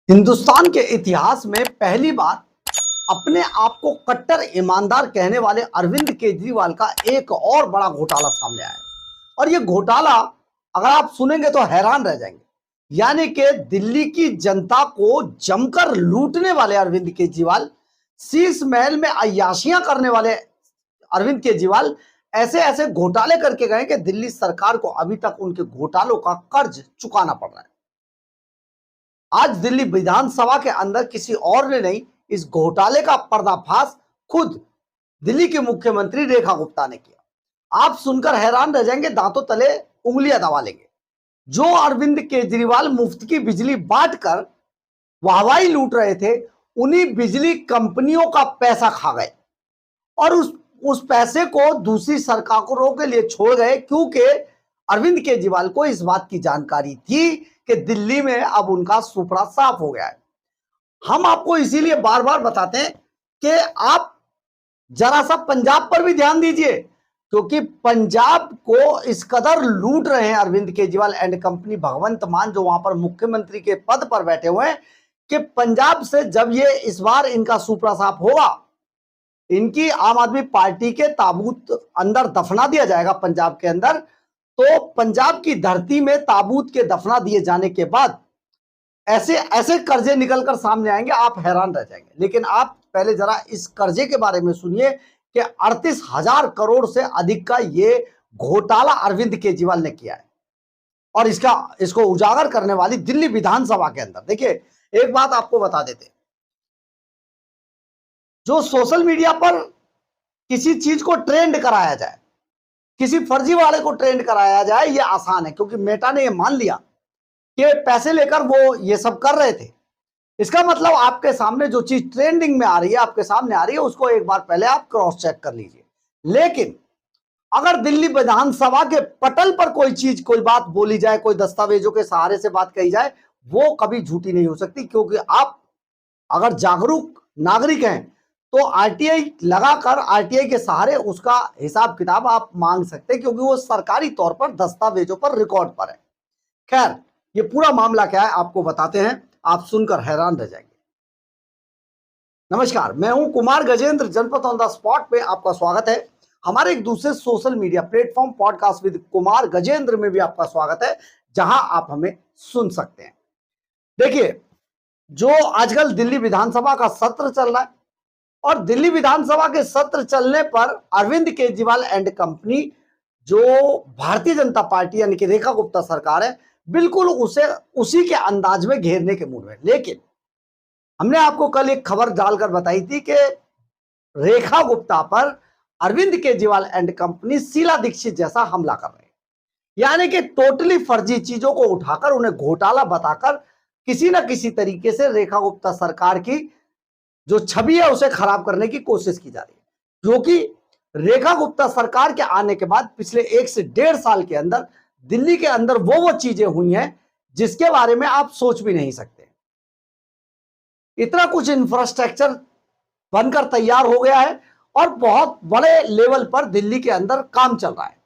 हिंदुस्तान के इतिहास में पहली बार अपने आप को कट्टर ईमानदार कहने वाले अरविंद केजरीवाल का एक और बड़ा घोटाला सामने आया और ये घोटाला अगर आप सुनेंगे तो हैरान रह जाएंगे। यानी कि दिल्ली की जनता को जमकर लूटने वाले अरविंद केजरीवाल, शीश महल में अय्याशियां करने वाले अरविंद केजरीवाल ऐसे ऐसे घोटाले करके गए कि दिल्ली सरकार को अभी तक उनके घोटालों का कर्ज चुकाना पड़ रहा है। आज दिल्ली विधानसभा के अंदर किसी और ने नहीं, इस घोटाले का पर्दाफाश खुद दिल्ली के मुख्यमंत्री रेखा गुप्ता ने किया। आप सुनकर हैरान रह जाएंगे, दांतों तले उंगलियां दबा लेंगे। जो अरविंद केजरीवाल मुफ्त की बिजली बांटकर वाहवाही लूट रहे थे, उन्हीं बिजली कंपनियों का पैसा खा गए और उस पैसे को दूसरी सरकारों के लिए छोड़ गए, क्योंकि अरविंद केजरीवाल को इस बात की जानकारी थी कि दिल्ली में अब उनका सुपड़ा साफ हो गया है। हम आपको इसीलिए बार बार बताते हैं कि आप जरा सा पंजाब पर भी ध्यान दीजिए, क्योंकि पंजाब को इस कदर लूट रहे हैं अरविंद केजरीवाल एंड कंपनी, भगवंत मान जो वहां पर मुख्यमंत्री के पद पर बैठे हुए हैं, कि पंजाब से जब ये इस बार इनका सुपड़ा साफ होगा, इनकी आम आदमी पार्टी के ताबूत अंदर दफना दिया जाएगा पंजाब के अंदर। तो पंजाब की धरती में ताबूत के दफना दिए जाने के बाद ऐसे ऐसे कर्जे निकलकर सामने आएंगे, आप हैरान रह जाएंगे। लेकिन आप पहले जरा इस कर्जे के बारे में सुनिए कि 38,000 करोड़ से अधिक का ये घोटाला अरविंद केजरीवाल ने किया है और इसको उजागर करने वाली दिल्ली विधानसभा के अंदर। देखिए, एक बात आपको बता देते, जो सोशल मीडिया पर किसी चीज को ट्रेंड कराया जाए, किसी फर्जी वाले को ट्रेंड कराया जाए, ये आसान है, क्योंकि मेटा ने ये मान लिया कि पैसे लेकर वो ये सब कर रहे थे। इसका मतलब आपके सामने जो चीज ट्रेंडिंग में आ रही है, आपके सामने आ रही है, उसको एक बार पहले आप क्रॉस चेक कर लीजिए। लेकिन अगर दिल्ली विधानसभा के पटल पर कोई चीज, कोई बात बोली जाए, कोई दस्तावेजों के सहारे से बात कही जाए, वो कभी झूठी नहीं हो सकती, क्योंकि आप अगर जागरूक नागरिक हैं तो आरटीआई लगाकर, आरटीआई के सहारे उसका हिसाब किताब आप मांग सकते हैं, क्योंकि वो सरकारी तौर पर दस्तावेजों पर रिकॉर्ड पर है। खैर, ये पूरा मामला क्या है आपको बताते हैं, आप सुनकर हैरान रह जाएंगे। नमस्कार, मैं हूं कुमार गजेंद्र, जनपद ऑन द स्पॉट पे आपका स्वागत है। हमारे एक दूसरे social media platform podcast with Kumar Gajendra में भी आपका स्वागत है, जहां आप हमें सुन सकते हैं। देखिए, जो आजकल दिल्ली विधानसभा का सत्र चल रहा है और दिल्ली विधानसभा के सत्र चलने पर अरविंद केजरीवाल एंड कंपनी, जो भारतीय जनता पार्टी यानी कि रेखा गुप्ता सरकार है, बिल्कुल उसी के अंदाज में घेरने के मूड में। लेकिन हमने आपको कल एक खबर डालकर बताई थी कि रेखा गुप्ता पर अरविंद केजरीवाल एंड कंपनी शीला दीक्षित जैसा हमला कर रहे हैं, यानी कि टोटली फर्जी चीजों को उठाकर उन्हें घोटाला बताकर किसी ना किसी तरीके से रेखा गुप्ता सरकार की जो छवि है उसे खराब करने की कोशिश की जा रही है। क्योंकि रेखा गुप्ता सरकार के आने के बाद पिछले 1 से 1.5 साल के अंदर दिल्ली के अंदर वो चीजें हुई हैं जिसके बारे में आप सोच भी नहीं सकते। इतना कुछ इंफ्रास्ट्रक्चर बनकर तैयार हो गया है और बहुत बड़े लेवल पर दिल्ली के अंदर काम चल रहा है।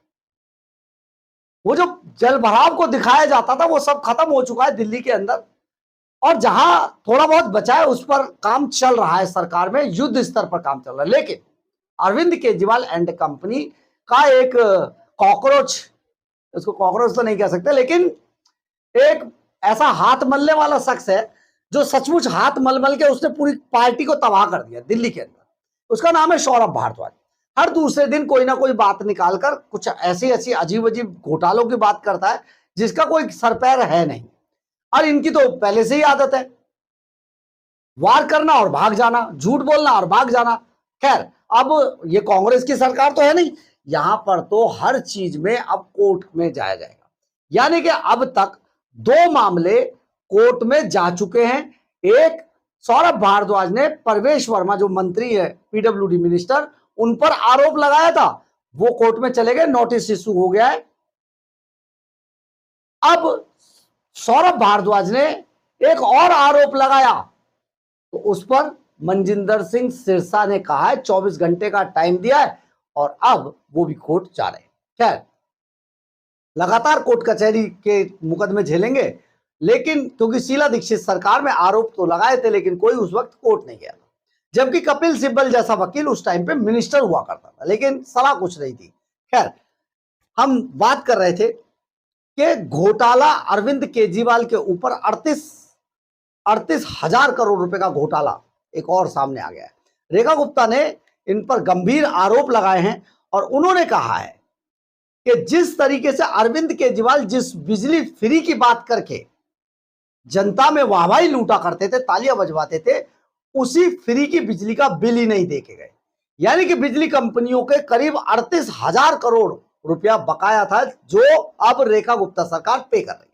वो जो जल भराव को दिखाया जाता था वो सब खत्म हो चुका है दिल्ली के अंदर, और जहां थोड़ा बहुत बचा है उस पर काम चल रहा है, सरकार में युद्ध स्तर पर काम चल रहा है। लेकिन अरविंद केजरीवाल एंड कंपनी का एक कॉकरोच, उसको कॉकरोच तो नहीं कह सकते, लेकिन एक ऐसा हाथ मलने वाला शख्स है जो सचमुच हाथ मल मल के उसने पूरी पार्टी को तबाह कर दिया दिल्ली के अंदर। उसका नाम है सौरभ भारद्वाज। हर दूसरे दिन कोई ना कोई बात निकालकर कुछ ऐसी ऐसी अजीब अजीब घोटालों की बात करता है जिसका कोई सर पैर है नहीं, और इनकी तो पहले से ही आदत है वार करना और भाग जाना, झूठ बोलना और भाग जाना। खैर, अब ये कांग्रेस की सरकार तो है नहीं, यहां पर तो हर चीज में अब कोर्ट में जाया जाएगा। यानी कि अब तक 2 मामले कोर्ट में जा चुके हैं। एक, सौरभ भारद्वाज ने परवेश वर्मा जो मंत्री है, पीडब्ल्यूडी मिनिस्टर, उन पर आरोप लगाया था, वो कोर्ट में चले गए, नोटिस इशू हो गया है। अब सौरभ भारद्वाज ने एक और आरोप लगाया, तो उस पर मनजिंदर सिंह सिरसा ने कहा है 24 घंटे का टाइम दिया है और अब वो भी कोर्ट जा रहे हैं। खैर, लगातार कोर्ट कचहरी के मुकदमे झेलेंगे लेकिन क्योंकि शीला दीक्षित सरकार में आरोप तो लगाए थे, लेकिन कोई उस वक्त कोर्ट नहीं गया था, जबकि कपिल सिब्बल जैसा वकील उस टाइम पे मिनिस्टर हुआ करता था, लेकिन सलाह कुछ नहीं थी। खैर, हम बात कर रहे थे कि घोटाला अरविंद केजरीवाल के ऊपर 38,000 करोड़ रुपए का घोटाला एक और सामने आ गया है। रेखा गुप्ता ने इन पर गंभीर आरोप लगाए हैं और उन्होंने कहा है कि जिस तरीके से अरविंद केजरीवाल जिस बिजली फ्री की बात करके जनता में वाहवाही लूटा करते थे, तालियां बजवाते थे, उसी फ्री की बिजली का बिल ही नहीं देके गए। यानी कि बिजली कंपनियों के करीब 38,000 करोड़ रुपया बकाया था, जो अब रेखा गुप्ता सरकार पे कर रही है।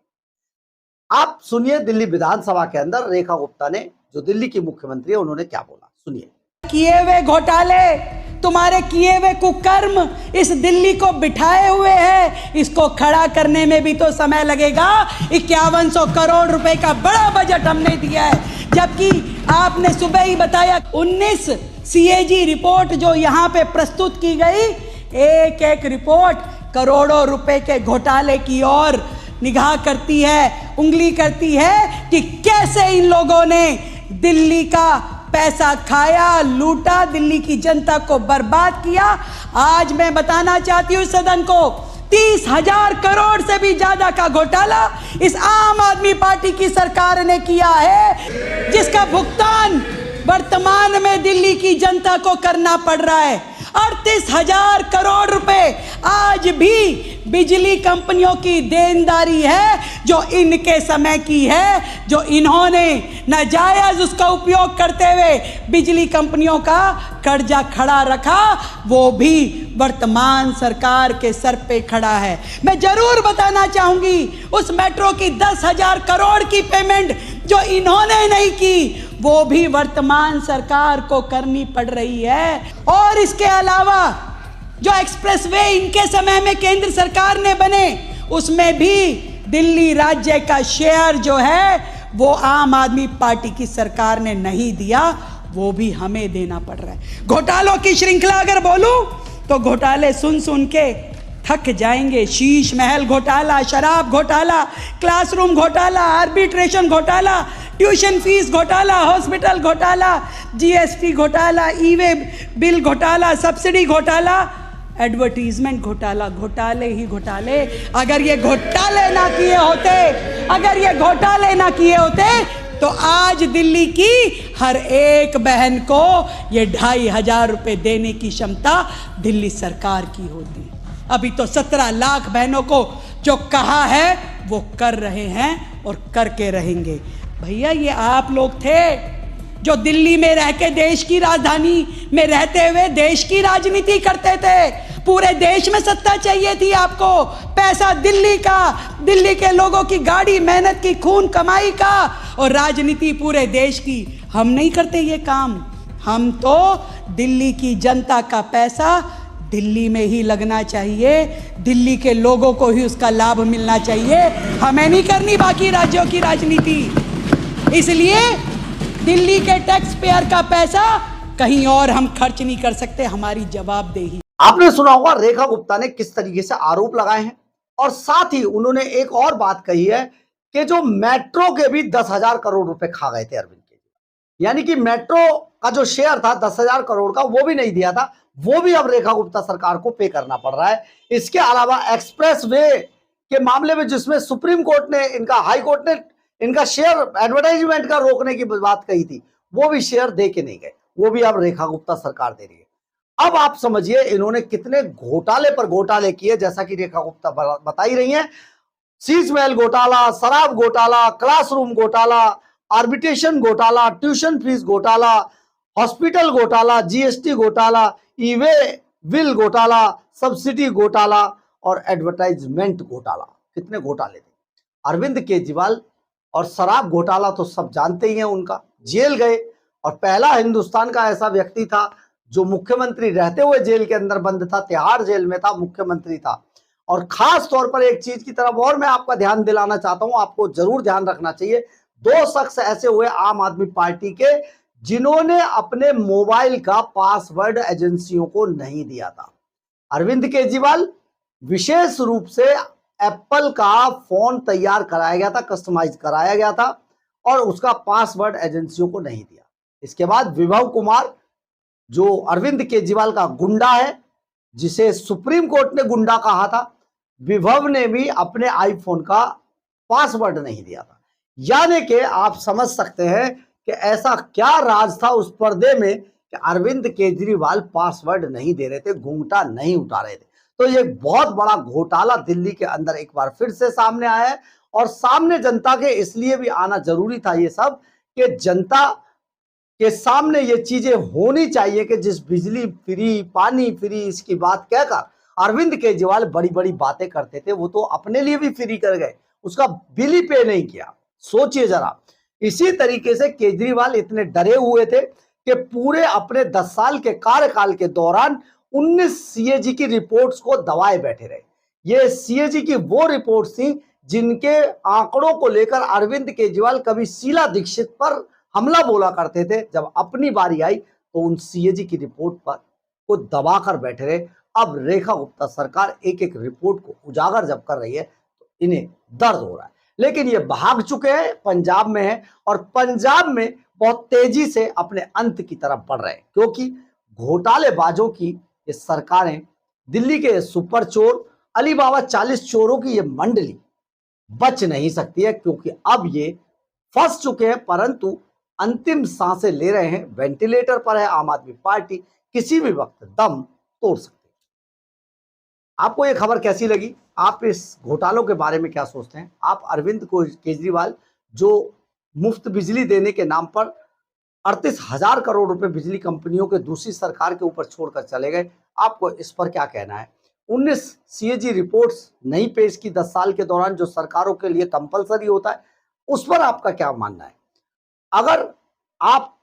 आप सुनिए दिल्ली विधानसभा के अंदर रेखा गुप्ता ने, जो दिल्ली की मुख्यमंत्री है, उन्होंने क्या बोला, सुनिए। किए हुए घोटाले, तुम्हारे किए हुए कुकर्म इस दिल्ली को बिठाए हुए हैं, इसको खड़ा करने में भी तो समय लगेगा। 5100 करोड़ रुपए का बड़ा बजट हमने दिया है, जबकि आपने सुबह ही बताया 19 सीएजी रिपोर्ट जो यहाँ पे प्रस्तुत की गई, एक एक रिपोर्ट करोड़ों रुपए के घोटाले की ओर निगाह करती है, उंगली करती है कि कैसे इन लोगों ने दिल्ली का पैसा खाया, लूटा, दिल्ली की जनता को बर्बाद किया। आज मैं बताना चाहती हूँ सदन को, 30,000 करोड़ से भी ज्यादा का घोटाला इस आम आदमी पार्टी की सरकार ने किया है, जिसका भुगतान वर्तमान में दिल्ली की जनता को करना पड़ रहा है। 38,000 करोड़ रुपए आज भी बिजली कंपनियों की देनदारी है, जो इनके समय की है, जो इन्होंने नाजायज उसका उपयोग करते हुए बिजली कंपनियों का कर्जा खड़ा रखा, वो भी वर्तमान सरकार के सर पे खड़ा है। मैं जरूर बताना चाहूंगी, उस मेट्रो की 10,000 करोड़ की पेमेंट जो इन्होंने नहीं की, वो भी वर्तमान सरकार को करनी पड़ रही है। और इसके अलावा जो एक्सप्रेसवे इनके समय में केंद्र सरकार ने बने, उसमें भी दिल्ली राज्य का शेयर जो है वो आम आदमी पार्टी की सरकार ने नहीं दिया, वो भी हमें देना पड़ रहा है। घोटालों की श्रृंखला अगर बोलूं तो घोटाले सुन सुन के थक जाएंगे। शीश महल घोटाला, शराब घोटाला, क्लासरूम घोटाला, आर्बिट्रेशन घोटाला, ट्यूशन फीस घोटाला, हॉस्पिटल घोटाला, जीएसटी घोटाला, ई-वे बिल घोटाला, सब्सिडी घोटाला, एडवर्टीजमेंट घोटाला, घोटाले ही घोटाले। अगर ये घोटाले ना किए होते तो आज दिल्ली की हर एक बहन को ये 2,500 रुपए देने की क्षमता दिल्ली सरकार की होती। अभी तो 17 लाख बहनों को जो कहा है वो कर रहे हैं और करके रहेंगे। भैया, ये आप लोग थे जो दिल्ली में रह के देश की राजधानी में रहते हुए देश की राजनीति करते थे। पूरे देश में सत्ता चाहिए थी आपको, पैसा दिल्ली का, दिल्ली के लोगों की गाड़ी मेहनत की खून कमाई का, और राजनीति पूरे देश की। हम नहीं करते ये काम। हम तो दिल्ली की जनता का पैसा दिल्ली में ही लगना चाहिए, दिल्ली के लोगों को ही उसका लाभ मिलना चाहिए, हमें नहीं करनी बाकी राज्यों की राजनीति। इसलिए दिल्ली के टैक्स पेयर का पैसा कहीं और हम खर्च नहीं कर सकते, हमारी जवाबदेही। आपने सुना होगा रेखा गुप्ता ने किस तरीके से आरोप लगाए हैं, और साथ ही उन्होंने एक और बात कही है कि जो मेट्रो के भी 10,000 करोड़ रुपए खा गए थे अरविंद केजरीवाल। यानी कि मेट्रो का जो शेयर था 10,000 करोड़ का, वो भी नहीं दिया था, वो भी अब रेखा गुप्ता सरकार को पे करना पड़ रहा है। इसके अलावा एक्सप्रेस वे के मामले में जिसमें सुप्रीम कोर्ट ने, हाई कोर्ट ने इनका शेयर एडवर्टाइजमेंट का रोकने की बात कही थी, वो भी शेयर दे के नहीं गए, वो भी अब रेखा गुप्ता सरकार दे रही है। अब आप समझिए इन्होंने कितने घोटाले पर घोटाले किए, जैसा कि रेखा गुप्ता बता ही रही हैं। शीश महल घोटाला, शराब घोटाला, क्लासरूम घोटाला, आर्बिट्रेशन घोटाला, ट्यूशन फीस घोटाला, हॉस्पिटल घोटाला, जीएसटी घोटाला, ई-वे बिल घोटाला, सब्सिडी घोटाला और एडवर्टाइजमेंट घोटाला। कितने घोटाले थे अरविंद केजरीवाल। और शराब घोटाला तो सब जानते ही हैं, उनका जेल गए, और पहला हिंदुस्तान का ऐसा व्यक्ति था जो मुख्यमंत्री रहते हुए जेल के अंदर बंद था, तिहाड़ जेल में था, मुख्यमंत्री था। और खास तौर पर एक चीज की तरफ और मैं आपका ध्यान दिलाना चाहता हूं, आपको जरूर ध्यान रखना चाहिए। 2 शख्स ऐसे हुए आम आदमी पार्टी के जिन्होंने अपने मोबाइल का पासवर्ड एजेंसियों को नहीं दिया था। अरविंद केजरीवाल विशेष रूप से एप्पल का फोन तैयार कराया गया था, कस्टमाइज कराया गया था और उसका पासवर्ड एजेंसियों को नहीं दिया। इसके बाद विभव कुमार जो अरविंद केजरीवाल का गुंडा है, जिसे सुप्रीम कोर्ट ने गुंडा कहा था, विभव ने भी अपने आईफोन का पासवर्ड नहीं दिया था। यानी कि आप समझ सकते हैं कि ऐसा क्या राज था उस पर्दे में कि अरविंद केजरीवाल पासवर्ड नहीं दे रहे थे, घूंघटा नहीं उठा रहे थे। तो ये बहुत बड़ा घोटाला दिल्ली के अंदर एक बार फिर से सामने आया है और सामने जनता के इसलिए भी आना जरूरी था ये सब कि जनता के सामने ये चीजें होनी चाहिए कि जिस बिजली फ्री, पानी फ्री इसकी बात कहकर अरविंद केजरीवाल बड़ी बड़ी बातें करते थे, वो तो अपने लिए भी फ्री कर गए, उसका बिल ही पे नहीं किया। सोचिए जरा, इसी तरीके से केजरीवाल इतने डरे हुए थे कि पूरे अपने 10 साल के कार्यकाल के दौरान 19 सीएजी की रिपोर्ट्स को दबाए बैठे रहे। ये सीएजी की वो रिपोर्ट्स थी जिनके आंकड़ों को लेकर अरविंद केजरीवाल कभी शीला दीक्षित पर हमला बोला करते थे। जब अपनी बारी आई तो उन सीएजी की रिपोर्ट पर को दबाकर बैठे रहे। अब रेखा गुप्ता सरकार एक एक रिपोर्ट को उजागर जब कर रही है तो इन्हें दर्द हो रहा है, लेकिन ये भाग चुके हैं, पंजाब में है और पंजाब में बहुत तेजी से अपने अंत की तरफ बढ़ रहे हैं, क्योंकि घोटालेबाजों की ये सरकारें, दिल्ली के सुपर चोर, अलीबाबा 40 चोरों की ये मंडली बच नहीं सकती है, क्योंकि अब ये फंस चुके हैं, परंतु अंतिम सांसें ले रहे हैं। वेंटिलेटर पर है आम आदमी पार्टी, किसी भी वक्त दम तोड़ सकती है। आपको ये खबर कैसी लगी? आप इस घोटालों के बारे में क्या सोचते हैं? आप अरविंद केजरीवाल जो मुफ्त बिजली देने के नाम पर 38,000 करोड़ रुपए बिजली कंपनियों के दूसरी सरकार के ऊपर छोड़कर चले गए, आपको इस पर क्या कहना है? 19 सीएजी रिपोर्ट्स नहीं पेश की 10 साल के दौरान, जो सरकारों के लिए कंपलसरी होता है, उस पर आपका क्या मानना है? अगर आप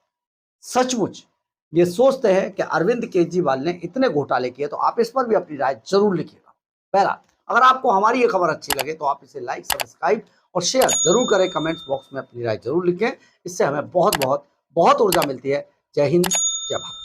सचमुच ये सोचते हैं कि अरविंद केजरीवाल ने इतने घोटाले किए तो आप इस पर भी अपनी राय जरूर लिखिएगा। बहरहाल, अगर आपको हमारी ये खबर अच्छी लगे तो आप इसे लाइक, सब्सक्राइब और शेयर जरूर करें। कमेंट्स बॉक्स में अपनी राय जरूर लिखें, इससे हमें बहुत बहुत बहुत ऊर्जा मिलती है। जय हिंद, जय भारत।